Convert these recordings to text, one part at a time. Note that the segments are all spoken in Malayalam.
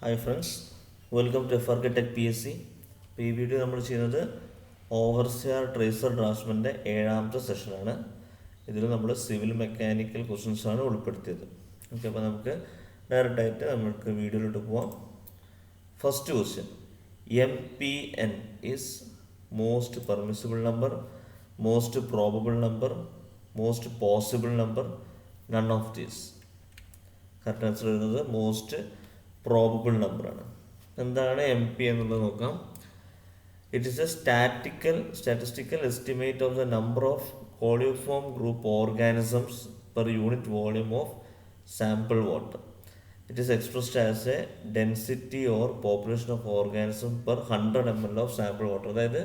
Hi friends, welcome to FRK tech PSC. ഇപ്പോൾ ഈ വീഡിയോ നമ്മൾ ചെയ്യുന്നത് ഓവർസിയർ ട്രേസർ ഡ്രാഫ്റ്റ്സ്മാൻ്റെ 7ാമത്തെ സെഷനാണ്. ഇതിൽ നമ്മൾ സിവിൽ മെക്കാനിക്കൽ ക്വസ്റ്റ്യൻസാണ് ഉൾപ്പെടുത്തിയത്. ഓക്കെ, അപ്പോൾ നമുക്ക് ഡയറക്റ്റായിട്ട് നമുക്ക് വീഡിയോയിലോട്ട് പോവാം. First question, MPN is most permissible number, most probable number, most possible number, none of these. Correct answer വരുന്നത് മോസ്റ്റ് പ്രോബബിൾ നമ്പറാണ്. എന്താണ് MP എന്നുള്ളത് നോക്കാം. It is a statistical estimate of the number of coliform group organisms per unit volume of sample water. It is expressed as a density or population of organism per 100 ml of sample water. അതായത്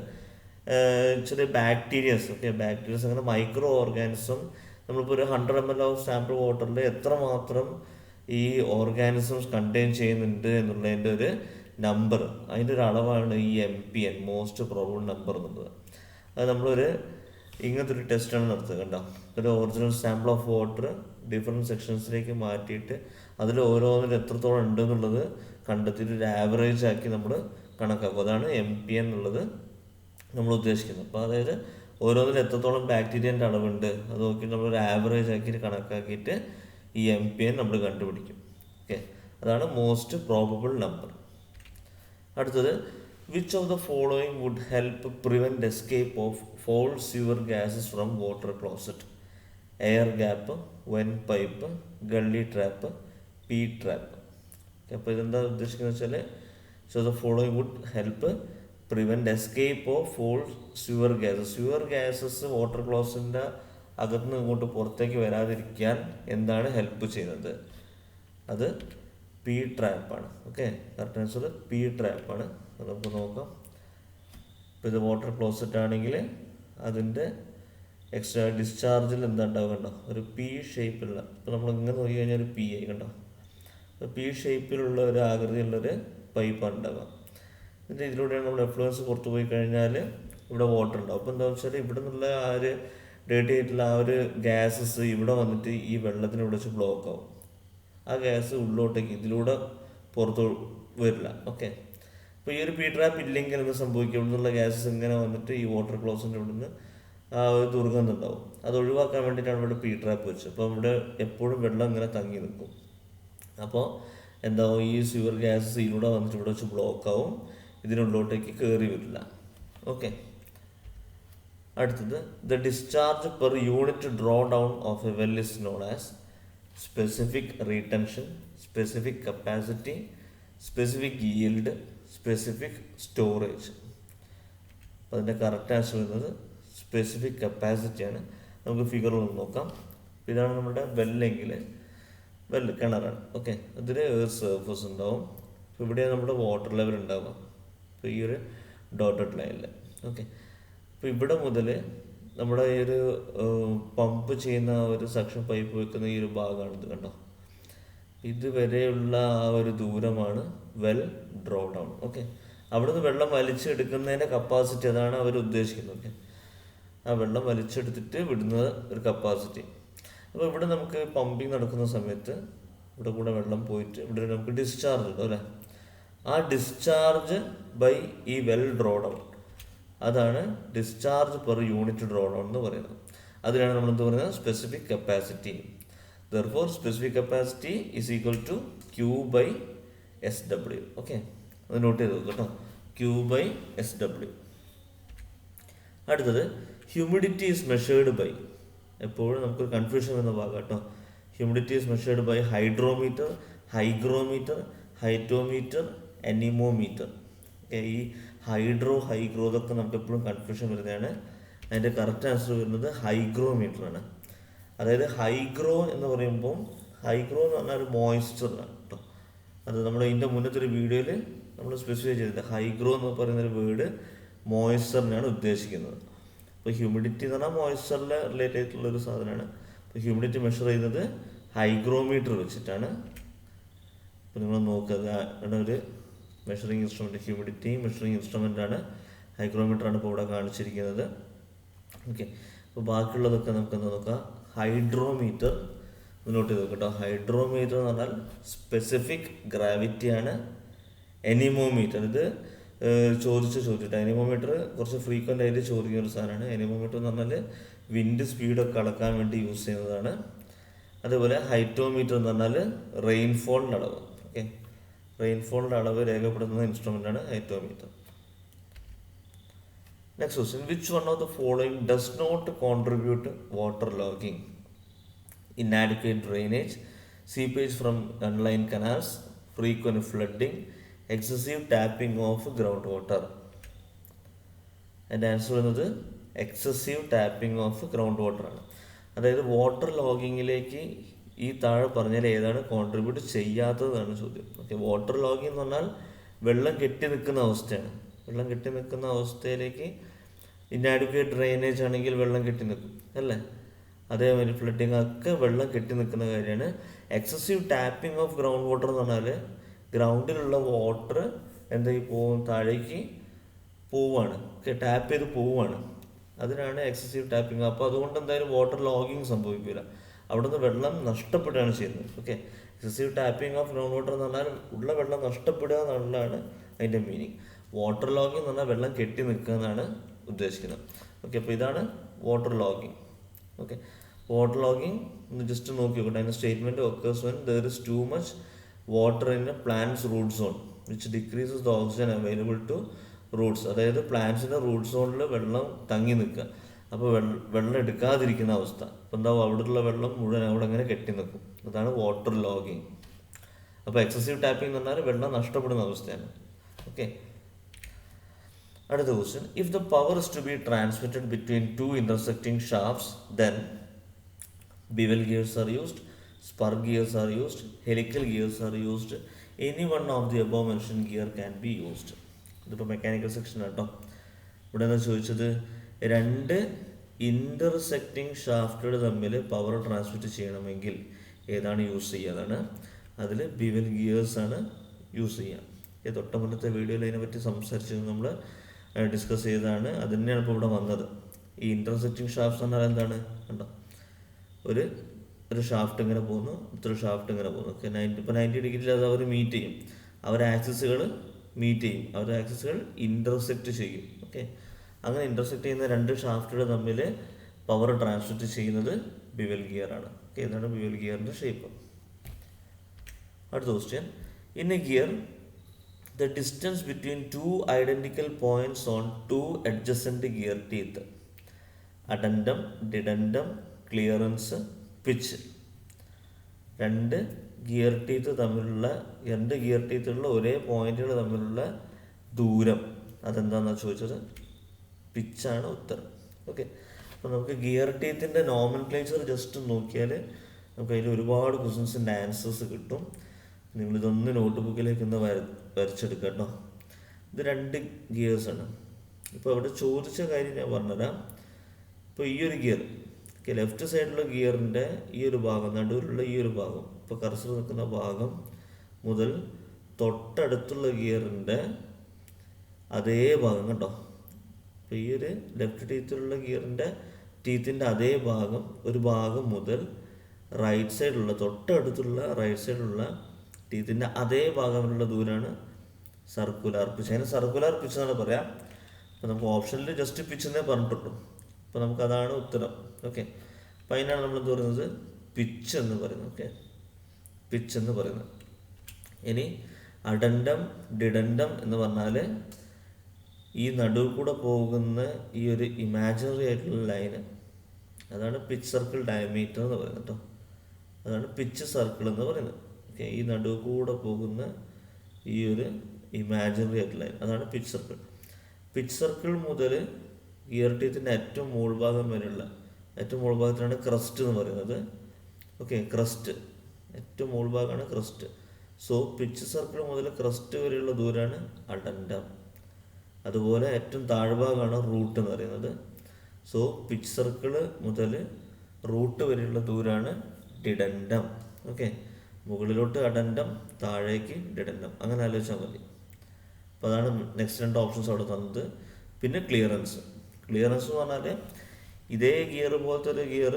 ചെറിയ ബാക്ടീരിയസ് അങ്ങനെ മൈക്രോ ഓർഗാനിസം നമ്മളിപ്പോൾ ഒരു 100 ml ഓഫ് സാമ്പിൾ വാട്ടറിൽ എത്രമാത്രം ഈ ഓർഗാനിസംസ് കണ്ടെയ്ൻ ചെയ്യുന്നുണ്ട് എന്നുള്ളതിൻ്റെ ഒരു നമ്പർ, അതിൻ്റെ ഒരു അളവാണ് ഈ MPN, മോസ്റ്റ് പ്രോബബിൾ നമ്പർ എന്നുള്ളത്. അത് നമ്മളൊരു ഇങ്ങനത്തെ ഒരു ടെസ്റ്റാണ് നടത്തുക. കണ്ടോ, ഒരു original sample of water different സെക്ഷൻസിലേക്ക് മാറ്റിയിട്ട് അതിൽ ഓരോന്നിലും എത്രത്തോളം ഉണ്ട് എന്നുള്ളത് കണ്ടെത്തിയിട്ട് ഒരു ആവറേജ് ആക്കി നമ്മൾ കണക്കാക്കും. അതാണ് MPN എന്നുള്ളത് നമ്മൾ ഉദ്ദേശിക്കുന്നത്. അപ്പോൾ അതായത് ഓരോന്നിലും എത്രത്തോളം ബാക്ടീരിയൻ്റെ അളവുണ്ട് അത് നോക്കിയിട്ട് നമ്മളൊരു ആവറേജ് ആക്കിയിട്ട് കണക്കാക്കിയിട്ട് ഈ MPN നമ്മൾ കണ്ടുപിടിക്കും. ഓക്കെ, അതാണ് മോസ്റ്റ് പ്രോബബിൾ നമ്പർ. അടുത്തത്, which of the following would help prevent escape of foul sewer gases from water closet? Air gap, vent pipe, gully trap, P trap. അപ്പോൾ ഇതെന്താ ഉദ്ദേശിക്കുന്നത് വെച്ചാൽ, so the following would help prevent escape of foul sewer gases water ക്ലോസറ്റിൻ്റെ അകത്തുനിന്ന് ഇങ്ങോട്ട് പുറത്തേക്ക് വരാതിരിക്കാൻ എന്താണ് ഹെൽപ്പ് ചെയ്യുന്നത്? അത് പി ട്രാപ്പാണ്. ഓക്കെ, കറക്റ്റ് ആൻസർ പി ട്രാപ്പാണ്. അത് നമുക്ക് നോക്കാം. ഇപ്പോൾ ഇത് വാട്ടർ ക്ലോസറ്റ് ആണെങ്കിൽ അതിൻ്റെ എക്സ്ട്രാ ഡിസ്ചാർജിൽ എന്താ ഉണ്ടാവുക? കണ്ടോ, ഒരു പി ഷേപ്പിലുള്ള, ഇപ്പോൾ നമ്മൾ ഇങ്ങനെ നോക്കി കഴിഞ്ഞാൽ ഒരു പി ആയി. കണ്ടോ, അപ്പോൾ പി ഷേപ്പിലുള്ള ഒരു ആകൃതിയുള്ളൊരു പൈപ്പാണ് ഉണ്ടാവുക. എന്നിട്ട് ഇതിലൂടെയാണ് നമ്മുടെ എഫ്ലുവൻസ് പുറത്ത് പോയി കഴിഞ്ഞാൽ ഇവിടെ വാട്ടർ ഉണ്ടാവും. അപ്പോൾ എന്താ വെച്ചാൽ ഇവിടെ നിന്നുള്ള ആ ഒരു ഡേർട്ടി ആയിട്ടുള്ള ആ ഒരു ഗ്യാസസ് ഇവിടെ വന്നിട്ട് ഈ വെള്ളത്തിന് ഇവിടെ വെച്ച് ബ്ലോക്ക് ആവും. ആ ഗ്യാസ് ഉള്ളിലോട്ടേക്ക് ഇതിലൂടെ പുറത്ത് വരില്ല. ഓക്കെ, അപ്പോൾ ഈ ഒരു പി ട്രാപ്പ് ഇല്ലെങ്കിൽ എന്ത് സംഭവിക്കും? ഇവിടെ നിന്നുള്ള ഗ്യാസസ് ഇങ്ങനെ വന്നിട്ട് ഈ വാട്ടർ ക്ലോസിൻ്റെ ഇവിടെ നിന്ന് ആ ഒരു ദുർഗന്ധം ഉണ്ടാവും. അത് ഒഴിവാക്കാൻ വേണ്ടിയിട്ടാണ് ഇവിടെ പി ട്രാപ്പ് വെച്ചത്. അപ്പോൾ ഇവിടെ എപ്പോഴും വെള്ളം ഇങ്ങനെ തങ്ങി നിൽക്കും. അപ്പോൾ എന്താവും, ഈ സ്യൂവർ ഗ്യാസസ് ഇതിലൂടെ വന്നിട്ട് ഇവിടെ വെച്ച് ബ്ലോക്ക് ആവും, ഇതിനുള്ളിലോട്ടേക്ക് കയറി വരില്ല. ഓക്കെ, അടുത്തത്, the discharge per unit draw down of A well is known as specific retention, specific capacity, specific yield, specific storage. അപ്പോൾ അതിൻ്റെ കറക്റ്റ് ആൻസർ വരുന്നത് സ്പെസിഫിക് കപ്പാസിറ്റിയാണ്. നമുക്ക് ഫിഗറിൽ നോക്കാം. ഇതാണ് നമ്മുടെ വെല്ലെങ്കിൽ കിണറാണ്. ഓക്കെ, അതിൽ ഒരു സർഫസ് ഉണ്ടാവും. ഇപ്പോൾ ഇവിടെയാണ് നമ്മുടെ വാട്ടർ ലെവൽ ഉണ്ടാവുക. ഇപ്പോൾ ഈ ഒരു ഡോട്ടഡ് ലൈനിൽ. ഓക്കെ, അപ്പോൾ ഇവിടെ മുതൽ നമ്മുടെ ഈ ഒരു പമ്പ് ചെയ്യുന്ന ഒരു സക്ഷൻ പൈപ്പ് വെക്കുന്ന ഈ ഒരു ഭാഗമാണിത്. കണ്ടോ, ഇതുവരെയുള്ള ആ ഒരു ദൂരമാണ് വെൽ ഡ്രോ ഡൗൺ. ഓക്കെ, അവിടുന്ന് വെള്ളം വലിച്ചെടുക്കുന്നതിൻ്റെ കപ്പാസിറ്റി, അതാണ് അവർ ഉദ്ദേശിക്കുന്നത്. ഓക്കെ, ആ വെള്ളം വലിച്ചെടുത്തിട്ട് വിടുന്ന ഒരു കപ്പാസിറ്റി. അപ്പോൾ ഇവിടെ നമുക്ക് പമ്പിങ് നടക്കുന്ന സമയത്ത് ഇവിടെ കൂടെ വെള്ളം പോയിട്ട് ഇവിടെ നമുക്ക് ഡിസ്ചാർജ് ഉണ്ടോ അല്ലേ? ആ ഡിസ്ചാർജ് ബൈ ഈ വെൽ ഡ്രോ ഡൗൺ, അതാണ് discharge per unit draw down എന്ന് പറയുന്നത്. അതിനാണ് നമ്മൾ എന്ത് പറയുന്നത്? Specific capacity. Therefore specific capacity is equal to Q/SW. Okay, അത് നോട്ട് ചെയ്ത് കേട്ടോ, Q/SW. അടുത്തത്, ഹ്യൂമിഡിറ്റി ഈസ് മെഷേർഡ് ബൈ, എപ്പോഴും നമുക്കൊരു കൺഫ്യൂഷൻ വരുന്ന ഭാഗം കേട്ടോ. Humidity is measured by hydrometer, hygrometer, hyetometer, anemometer. ഈ ഹൈഗ്രോ ഇതൊക്കെ നമുക്ക് എപ്പോഴും കൺഫ്യൂഷൻ വരുന്നതാണ്. അതിൻ്റെ കറക്റ്റ് ആൻസർ വരുന്നത് ഹൈഗ്രോമീറ്ററാണ്. അതായത് ഹൈഗ്രോ എന്ന് പറയുമ്പോൾ, ഹൈഗ്രോ എന്ന് പറഞ്ഞാൽ ഒരു മോയ്സ്ചറാണ് കേട്ടോ. അത് നമ്മൾ ഇതിൻ്റെ മുന്നത്തെ ഒരു വീഡിയോയിൽ നമ്മൾ സ്പെസിഫൈ ചെയ്തില്ല. ഹൈഗ്രോ എന്ന് പറയുന്നൊരു വേർഡ് മോയ്സ്ചറിനാണ് ഉദ്ദേശിക്കുന്നത്. അപ്പോൾ ഹ്യൂമിഡിറ്റി എന്ന് പറഞ്ഞാൽ മോയ്സ്ചറിൽ റിലേറ്റ് ആയിട്ടുള്ളൊരു സാധനമാണ്. അപ്പോൾ ഹ്യൂമിഡിറ്റി മെഷർ ചെയ്യുന്നത് ഹൈഗ്രോമീറ്റർ വെച്ചിട്ടാണ്. അപ്പോൾ നിങ്ങൾ നോക്കുക, ഒരു മെഷറിങ് ഇൻസ്ട്രുമെൻറ്റ്, ഹ്യൂമിഡിറ്റി മെഷറിങ് ഇൻസ്ട്രുമെൻ്റാണ്, ഹൈഗ്രോമീറ്ററാണ് ഇപ്പോൾ ഇവിടെ കാണിച്ചിരിക്കുന്നത്. ഓക്കെ, അപ്പോൾ ബാക്കിയുള്ളതൊക്കെ നമുക്ക് എന്താ നോക്കാം. ഹൈഡ്രോമീറ്റർ നോട്ട് ചെയ്ത് കേട്ടോ. ഹൈഡ്രോമീറ്റർ എന്ന് പറഞ്ഞാൽ സ്പെസിഫിക് ഗ്രാവിറ്റിയാണ് എനിമോമീറ്റർ ഇത് ചോദിച്ചിട്ട് എനിമോമീറ്റർ കുറച്ച് ഫ്രീക്വൻ്റ് ആയിട്ട് ചോദിക്കുന്ന ഒരു സാധനമാണ്. എനിമോമീറ്റർ എന്ന് പറഞ്ഞാൽ വിൻഡ് സ്പീഡൊക്കെ അളക്കാൻ വേണ്ടി യൂസ് ചെയ്യുന്നതാണ്. അതേപോലെ ഹൈറ്റോമീറ്റർ എന്ന് പറഞ്ഞാൽ റെയിൻഫോളിൻ്റെ അളവ്. ഓക്കെ, റെയിൻഫോളിൻ്റെ അളവ് രേഖപ്പെടുത്തുന്ന ഇൻസ്ട്രുമെൻ്റാണ് hyetometer. Next question, which one of the following does not contribute water logging? Inadequate drainage, seepage from unlined canals, frequent flooding, excessive tapping of groundwater. അതിൻ്റെ ആൻസർ വരുന്നത് excessive tapping of ground water ആണ്. അതായത് വാട്ടർ ലോഗിങ്ങിലേക്ക് ഈ താഴെ പറഞ്ഞാൽ ഏതാണ് കോൺട്രിബ്യൂട്ട് ചെയ്യാത്തതാണ് ചോദ്യം. ഓക്കെ, വാട്ടർ ലോഗിങ് എന്ന് പറഞ്ഞാൽ വെള്ളം കെട്ടി നിൽക്കുന്ന അവസ്ഥയാണ്. വെള്ളം കെട്ടി നിൽക്കുന്ന അവസ്ഥയിലേക്ക് ഇന്നാഡിക്വേറ്റ് ഡ്രെയിനേജ് ആണെങ്കിൽ വെള്ളം കെട്ടി നിൽക്കും അല്ലേ. അതേമാതിരി ഫ്ലഡിങ് ഒക്കെ വെള്ളം കെട്ടി നിൽക്കുന്ന കാര്യമാണ്. Excessive tapping of ground water എന്ന് പറഞ്ഞാൽ ഗ്രൗണ്ടിലുള്ള വാട്ടർ എന്തായി പോവും, താഴേക്ക് പോവുകയാണ്, ടാപ്പ് ചെയ്ത് പോവുകയാണ്. അതിനാണ് എക്സസീവ് ടാപ്പിംഗ്. അപ്പോൾ അതുകൊണ്ട് എന്തായാലും വാട്ടർ ലോഗിങ് സംഭവിക്കില്ല, അവിടെ നിന്ന് വെള്ളം നഷ്ടപ്പെടുകയാണ് ചെയ്യുന്നത്. Okay, excessive tapping of ground water എന്ന് പറഞ്ഞാൽ ഉള്ള വെള്ളം നഷ്ടപ്പെടുക എന്നുള്ളതാണ് അതിൻ്റെ മീനിങ്. വാട്ടർ ലോഗിങ് എന്ന് പറഞ്ഞാൽ വെള്ളം കെട്ടി നിൽക്കുക എന്നാണ് ഉദ്ദേശിക്കുന്നത്. ഓക്കെ, അപ്പോൾ ഇതാണ് water logging. Okay, water logging ഒന്ന് ജസ്റ്റ് നോക്കി നോക്കട്ടെ. അതിൻ്റെ statement occurs when there is too much water in a plants root zone which decreases the oxygen available to roots. അതായത് പ്ലാന്റ്സിൻ്റെ റൂട്ട് സോണിൽ വെള്ളം തങ്ങി നിൽക്കുക, അപ്പോൾ വെള്ളം എടുക്കാതിരിക്കുന്ന അവസ്ഥ. അപ്പോൾ എന്താവും, അവിടെയുള്ള വെള്ളം മുഴുവൻ അവിടെ അങ്ങനെ കെട്ടി നിൽക്കും. അതാണ് വാട്ടർ ലോഗിങ്. അപ്പോൾ എക്സസീവ് ടാപ്പിംഗ് എന്ന് പറഞ്ഞാൽ വെള്ളം നഷ്ടപ്പെടുന്ന അവസ്ഥയാണ്. ഓക്കെ, അടുത്ത question, if the power is to be transmitted between two intersecting shafts then bevel gears are used, spur gears are used, helical gears are used, any one of the above mentioned gear can be used. ഇതിപ്പോൾ മെക്കാനിക്കൽ സെക്ഷൻ കേട്ടോ. ഇവിടെ എന്താ ചോദിച്ചത്, രണ്ട് ഇൻ്റർസെക്റ്റിംഗ് ഷാഫ്റ്റുകൾ തമ്മിൽ പവർ ട്രാൻസ്മിറ്റ് ചെയ്യണമെങ്കിൽ ഏതാണ് യൂസ് ചെയ്യുന്നതാണ്. അതിൽ ബിവൽ ഗിയേഴ്സ് ആണ് യൂസ് ചെയ്യുക. തൊട്ട മുന്നത്തെ വീഡിയോയിൽ അതിനെപ്പറ്റി സംസാരിച്ചത് നമ്മൾ ഡിസ്കസ് ചെയ്തതാണ്. അത് തന്നെയാണ് ഇപ്പോൾ ഇവിടെ വന്നത്. ഈ ഇൻ്റർസെക്റ്റിംഗ് ഷാഫ്റ്റ്സ് എന്ന് പറഞ്ഞാൽ എന്താണ് കണ്ടോ, ഒരു ഷാഫ്റ്റ് ഇങ്ങനെ പോകുന്നു, മറ്റൊരു ഷാഫ്റ്റ് ഇങ്ങനെ പോകുന്നു. ഓക്കെ, ഇപ്പോൾ 90 ഡിഗ്രിയിൽ അത് അവർ മീറ്റ് ചെയ്യും, അവർ ആക്സിസുകൾ മീറ്റ് ചെയ്യും, അവർ ആക്സിസുകൾ ഇൻ്റർസെക്റ്റ് ചെയ്യും. ഓക്കെ, അങ്ങനെ ഇൻ്റർസെക്റ്റ് ചെയ്യുന്ന രണ്ട് ഷാഫ്റ്റുകൾ തമ്മിൽ പവർ ട്രാൻസ്മിറ്റ് ചെയ്യുന്നത് ബിവൽ ഗിയർ ആണ്. ഓക്കെ, ഇതാണ് ബിവൽ ഗിയറിൻ്റെ ഷേപ്പ്. അടുത്ത question, in a gear the distance between two identical points on two adjacent gear teeth, addendum, dedendum, clearance, pitch. രണ്ട് ഗിയർ ടീത്തുള്ള ഒരേ പോയിന്റുകൾ തമ്മിലുള്ള ദൂരം അതെന്താണെന്നാണ് ചോദിച്ചത്, പിച്ചാണ് ഉത്തരം. ഓക്കെ, അപ്പോൾ നമുക്ക് ഗിയർ ടീത്തിൻ്റെ നോമൻക്ലേച്ചർ ജസ്റ്റ് നോക്കിയാൽ നമുക്ക് അതിൽ ഒരുപാട് ക്വസ്റ്റ്യൻസിൻ്റെ ആൻസേഴ്സ് കിട്ടും. നിങ്ങളിതൊന്ന് നോട്ട് ബുക്കിലേക്ക് ഒന്ന് വരച്ചെടുക്കുക കേട്ടോ. ഇത് രണ്ട് ഗിയേഴ്സാണ്. ഇപ്പോൾ അവിടെ ചോദിച്ച കാര്യം ഞാൻ പറഞ്ഞുതരാം. ഇപ്പോൾ ഈ ഒരു ഗിയർ, ലെഫ്റ്റ് സൈഡിലുള്ള ഗിയറിൻ്റെ ഈ ഒരു ഭാഗം, നടുവിലുള്ള ഈ ഒരു ഭാഗം, ഇപ്പോൾ കർസർ നിൽക്കുന്ന ഭാഗം മുതൽ തൊട്ടടുത്തുള്ള ഗിയറിൻ്റെ അതേ ഭാഗം കണ്ടോ. അപ്പോൾ ഈ ഒരു ലെഫ്റ്റ് ടീത്തിലുള്ള ഗിയറിൻ്റെ ടീത്തിൻ്റെ അതേ ഭാഗം, ഒരു ഭാഗം മുതൽ റൈറ്റ് സൈഡിലുള്ള തൊട്ടടുത്തുള്ള റൈറ്റ് സൈഡിലുള്ള ടീത്തിൻ്റെ അതേ ഭാഗമുള്ള ദൂരമാണ് സർക്കുലാർ പിച്ച്. അതിന് സർക്കുലാർ പിച്ച് എന്നാണ് പറയാം. അപ്പോൾ നമുക്ക് ഓപ്ഷനിൽ ജസ്റ്റ് പിച്ച് എന്നേ പറഞ്ഞിട്ടുള്ളൂ. അപ്പോൾ നമുക്കതാണ് ഉത്തരം. ഓക്കെ, അപ്പോൾ അതിനാണ് നമ്മൾ എന്ത് പറയുന്നത്, പിച്ച് എന്ന് പറയുന്നത്. ഓക്കെ, പിച്ച് എന്ന് പറയുന്നത്. ഇനി അഡൻഡം, ഡിഡൻഡം എന്ന് പറഞ്ഞാൽ ഈ നടുവ് കൂടെ പോകുന്ന ഈ ഒരു ഇമാജിനറി ആയിട്ടുള്ള ലൈന്, അതാണ് പിച്ച് സർക്കിൾ ഡയമീറ്റർ എന്ന് പറയുന്നത് കേട്ടോ. അതാണ് പിച്ച് സർക്കിൾ എന്ന് പറയുന്നത്. ഓക്കെ, ഈ നടുവ് കൂടെ പോകുന്ന ഈ ഒരു ഇമാജിനറി ആയിട്ടുള്ള ലൈൻ, അതാണ് പിച്ച് സർക്കിൾ. പിച്ച് സർക്കിൾ മുതൽ ഗിയർ ടീത്തിൻ്റെ ഏറ്റവും മുകൾഭാഗം വരെയുള്ള ഏറ്റവും മുകൾഭാഗത്തിനാണ് ക്രസ്റ്റ് എന്ന് പറയുന്നത്. ഓക്കെ, ക്രസ്റ്റ് ഏറ്റവും മുകൾഭാഗമാണ് ക്രസ്റ്റ്. സോ പിച്ച് സർക്കിൾ മുതൽ ക്രസ്റ്റ് വരെയുള്ള ദൂരമാണ് അഡൻഡം. അതുപോലെ ഏറ്റവും താഴ്ഭാഗമാണ് റൂട്ട് എന്ന് പറയുന്നത്. സോ പിച്ച് സർക്കിൾ മുതൽ റൂട്ട് വരെയുള്ള ദൂരമാണ് ഡിഡൻഡം. ഓക്കെ, മുകളിലോട്ട് അഡൻഡം, താഴേക്ക് ഡിഡൻഡം, അങ്ങനെ ആലോചിച്ചാൽ മതി. അപ്പോൾ അതാണ് നെക്സ്റ്റ് രണ്ട് ഓപ്ഷൻസ് അവിടെ തന്നത്. പിന്നെ ക്ലിയറൻസ് എന്ന് പറഞ്ഞാൽ ഇതേ ഗിയർ പോലത്തെ ഒരു ഗിയർ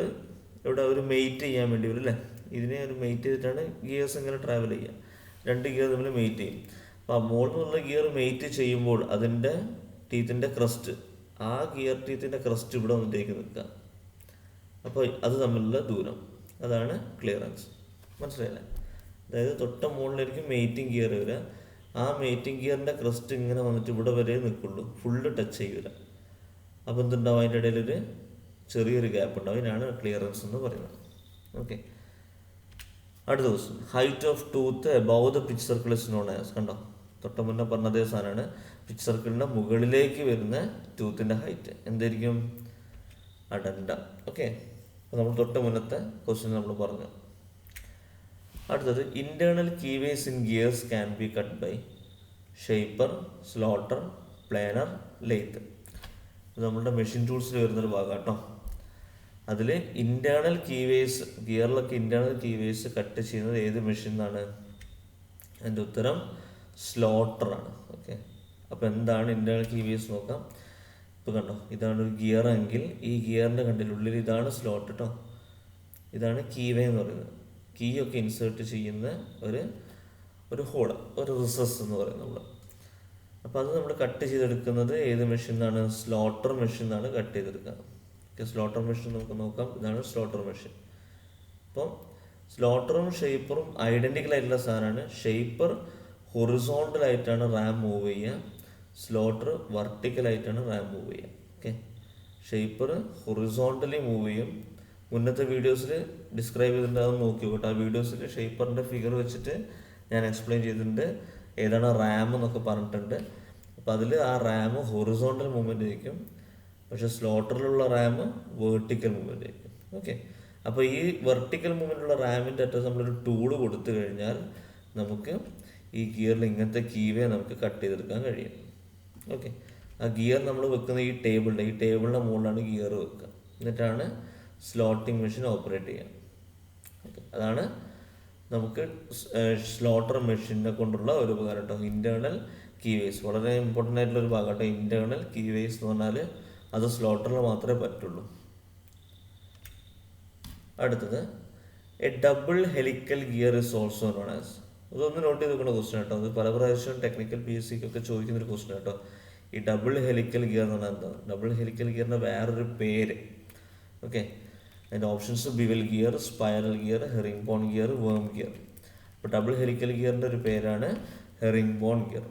ഇവിടെ ഒരു മെയ്റ്റ് ചെയ്യാൻ വേണ്ടി വരും അല്ലേ. ഇതിനെ ഒരു മെയ്റ്റ് ചെയ്തിട്ടാണ് ഗിയേഴ്സ് ഇങ്ങനെ ട്രാവൽ ചെയ്യുക. രണ്ട് ഗിയർ തമ്മിൽ മെയ്റ്റ് ചെയ്യും. അപ്പോൾ മുകളിൽ നിന്നുള്ള ഗിയർ മെയ്റ്റ് ചെയ്യുമ്പോൾ അതിൻ്റെ ടീത്തിൻ്റെ ക്രസ്റ്റ്, ആ ഗിയർ ടീത്തിൻ്റെ ക്രസ്റ്റ് ഇവിടെ വന്നിട്ടേക്ക് നിൽക്കുക. അപ്പോൾ അത് തമ്മിലുള്ള ദൂരം, അതാണ് ക്ലിയറൻസ്. മനസ്സിലായില്ലേ? അതായത് തൊട്ട മുകളിലായിരിക്കും മെയ്റ്റിംഗ് ഗിയർ വരിക. ആ മെയ്റ്റിംഗ് ഗിയറിൻ്റെ ക്രസ്റ്റ് ഇങ്ങനെ വന്നിട്ട് ഇവിടെ വരെ നിൽക്കുള്ളൂ, ഫുള്ള് ടച്ച് ചെയ്യൂല. അപ്പോൾ എന്തുണ്ടാവും, അതിൻ്റെ ഇടയിലൊരു ചെറിയൊരു ഗ്യാപ്പ് ഉണ്ടാവും. ഇതിനാണ് ക്ലിയറൻസ് എന്ന് പറയുന്നത്. ഓക്കെ, അടുത്ത ദിവസം height of tooth above the pitch circle is known as. കണ്ടോ, തൊട്ട മുന്നേ പറഞ്ഞ അതേ സാധനമാണ്. പിച്ച് സർക്കിളിൻ്റെ മുകളിലേക്ക് വരുന്ന ടൂത്തിൻ്റെ ഹൈറ്റ് എന്തായിരിക്കും? അഡൻഡ. ഓക്കെ, അപ്പോൾ നമ്മൾ തൊട്ട മുന്നത്തെ ക്വസ്റ്റ്യൻ നമ്മൾ പറഞ്ഞു. അടുത്തത് internal keyways in gears can be cut by shaper, slotter, planer, lathe. ഇത് നമ്മളുടെ മെഷീൻ ടൂൾസിൽ വരുന്നൊരു ഭാഗം കേട്ടോ. അതിൽ ഇന്റേണൽ കീവേസ്, ഗിയറിലൊക്കെ ഇന്റേണൽ കീവേസ് കട്ട് ചെയ്യുന്നത് ഏത് മെഷീൻ എന്നാണ്? അതിൻ്റെ ഉത്തരം സ്ലോട്ടറാണ്. ഓക്കെ, അപ്പോൾ എന്താണ് ഇന്റേണൽ കീവേസ് നോക്കാം. ഇപ്പോൾ കണ്ടോ, ഇതാണ് ഒരു ഗിയർ എങ്കിൽ ഈ ഗിയറിൻ്റെ കണ്ടിനുള്ളിൽ ഇതാണ് സ്ലോട്ട് കേട്ടോ. ഇതാണ് കീവേ എന്ന് പറയുന്നത്. കീ ഒക്കെ ഇൻസേർട്ട് ചെയ്യുന്ന ഒരു ഹോൾ, ഒരു റിസസ് എന്ന് പറയും നമ്മൾ. അപ്പോൾ അത് നമ്മൾ കട്ട് ചെയ്തെടുക്കുന്നത് ഏത് മെഷീൻ എന്നാണ്? സ്ലോട്ടർ മെഷീൻ എന്നാണ് കട്ട് ചെയ്തെടുക്കുക. ഓക്കെ, സ്ലോട്ടർ മെഷീൻ നമുക്ക് നോക്കാം. ഇതാണ് സ്ലോട്ടർ മെഷീൻ. അപ്പം സ്ലോട്ടറും ഷേപ്പറും ഐഡൻറ്റിക്കൽ ആയിട്ടുള്ള സാധനമാണ്. ഷേപ്പർ ഹൊറിസോണ്ടലായിട്ടാണ് റാം മൂവ് ചെയ്യുക, സ്ലോട്ടർ വെർട്ടിക്കലായിട്ടാണ് റാം മൂവ് ചെയ്യുക. ഓക്കെ, ഷേപ്പർ ഹൊറിസോണ്ടലി മൂവ് ചെയ്യും. മുന്നത്തെ വീഡിയോസിൽ ഡിസ്ക്രൈബ് ചെയ്തിട്ടുണ്ടാകും, നോക്കി നോക്കട്ടെ. ആ വീഡിയോസിൽ ഷേപ്പറിൻ്റെ ഫിഗർ വെച്ചിട്ട് ഞാൻ എക്സ്പ്ലെയിൻ ചെയ്തിട്ടുണ്ട്, ഏതാണ് റാം എന്നൊക്കെ പറഞ്ഞിട്ടുണ്ട്. അപ്പോൾ അതിൽ ആ റാം ഹൊറിസോണ്ടൽ മൂവ്മെൻ്റ് ആയിരിക്കും, പക്ഷേ സ്ലോട്ടറിലുള്ള റാം വേർട്ടിക്കൽ മൂവ്മെൻ്റ് ആയിരിക്കും. ഓക്കെ, അപ്പോൾ ഈ വെർട്ടിക്കൽ മൂവ്മെൻ്റുള്ള റാമിൻ്റെ അറ്റത്ത് നമ്മളൊരു ടൂള് കൊടുത്തു കഴിഞ്ഞാൽ നമുക്ക് ഈ ഗിയറിൽ ഇങ്ങനത്തെ കീവേ നമുക്ക് കട്ട് ചെയ്തെടുക്കാൻ കഴിയും. ഓക്കെ, ആ ഗിയർ നമ്മൾ വെക്കുന്ന ഈ ടേബിളിൻ്റെ മുകളിലാണ് ഗിയർ വെക്കുക. എന്നിട്ടാണ് സ്ലോട്ടിംഗ് മെഷീൻ ഓപ്പറേറ്റ് ചെയ്യുക. ഓക്കെ, അതാണ് നമുക്ക് സ്ലോട്ടർ മെഷീനെ കൊണ്ടുള്ള ഒരു ഉപകാരം കേട്ടോ. ഇൻറ്റേർണൽ കീവേസ് വളരെ ഇമ്പോർട്ടൻ്റ് ആയിട്ടുള്ള ഒരു ഭാഗം കേട്ടോ. ഇൻറ്റേർണൽ കീവേസ് എന്ന് പറഞ്ഞാൽ അത് സ്ലോട്ടറിൽ മാത്രമേ പറ്റുള്ളൂ. അടുത്തത് A double helical gear is also known as. അതൊന്ന് നോട്ട് ചെയ്ത് വെക്കുന്ന ക്വസ്റ്റൻ കേട്ടോ. അത് പല പ്രാവശ്യം ടെക്നിക്കൽ PSC ഒക്കെ ചോദിക്കുന്നൊരു ക്വസ്റ്റൻ കേട്ടോ. ഈ ഡബിൾ ഹെലിക്കൽ ഗിയർ എന്ന് പറഞ്ഞാൽ എന്താണ്? ഡബിൾ ഹെലിക്കൽ ഗിയറിൻ്റെ വേറൊരു പേര്. ഓക്കെ, അതിൻ്റെ options bevel gear, spiral gear, herringbone gear, worm gear. അപ്പോൾ ഡബിൾ ഹെലിക്കൽ ഗിയറിൻ്റെ ഒരു പേരാണ് herringbone gear.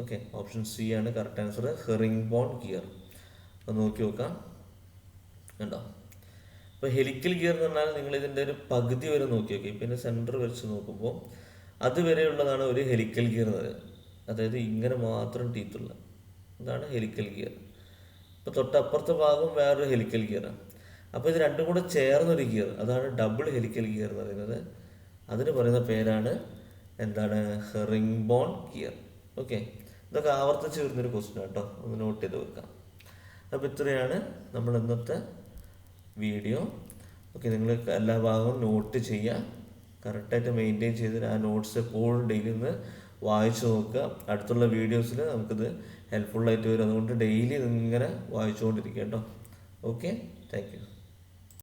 Okay, option C ആണ് correct answer, herringbone gear. അപ്പോൾ നോക്കി നോക്കാം, കണ്ടോ. അപ്പോൾ ഹെലിക്കൽ ഗിയർ എന്ന് പറഞ്ഞാൽ നിങ്ങൾ ഇതിൻ്റെ ഒരു പകുതി വരെ നോക്കി നോക്കി, പിന്നെ സെൻറ്റർ വെച്ച് നോക്കുമ്പോൾ അതുവരെയുള്ളതാണ് ഒരു ഹെലിക്കൽ ഗിയർ എന്ന് പറയുന്നത്. അതായത് ഇങ്ങനെ മാത്രം ടീത്തുള്ള ഇതാണ് ഹെലിക്കൽ ഗിയർ. ഇപ്പോൾ തൊട്ടപ്പുറത്തെ ഭാഗം വേറൊരു ഹെലിക്കൽ ഗിയറാണ്. അപ്പോൾ ഇത് രണ്ടും കൂടെ ചേർന്നൊരു ഗിയർ, അതാണ് ഡബിൾ ഹെലിക്കൽ ഗിയർ എന്ന് പറയുന്നത്. അതിന് പറയുന്ന പേരാണ് എന്താണ്? Herring bone gear. ഓക്കെ, ഇതൊക്കെ ആവർത്തിച്ച് വരുന്നൊരു ക്വസ്റ്റ്യൻ കേട്ടോ, ഒന്ന് നോട്ട് ചെയ്ത് വെക്കാം. അപ്പോൾ ഇത്രയാണ് നമ്മൾ ഇന്നത്തെ വീഡിയോ. ഓക്കെ, നിങ്ങൾ എല്ലാ ഭാഗവും നോട്ട് ചെയ്യുക, കറക്റ്റായിട്ട് മെയിൻറ്റെയിൻ ചെയ്ത് ആ നോട്ട്സ് എപ്പോഴും ഡെയിലി ഒന്ന് വായിച്ചു നോക്കുക. അടുത്തുള്ള വീഡിയോസിൽ നമുക്കിത് ഹെൽപ്ഫുള്ളായിട്ട് വരും. അതുകൊണ്ട് ഡെയിലി ഇങ്ങനെ വായിച്ചുകൊണ്ടിരിക്കുക കേട്ടോ. Okay, thank you.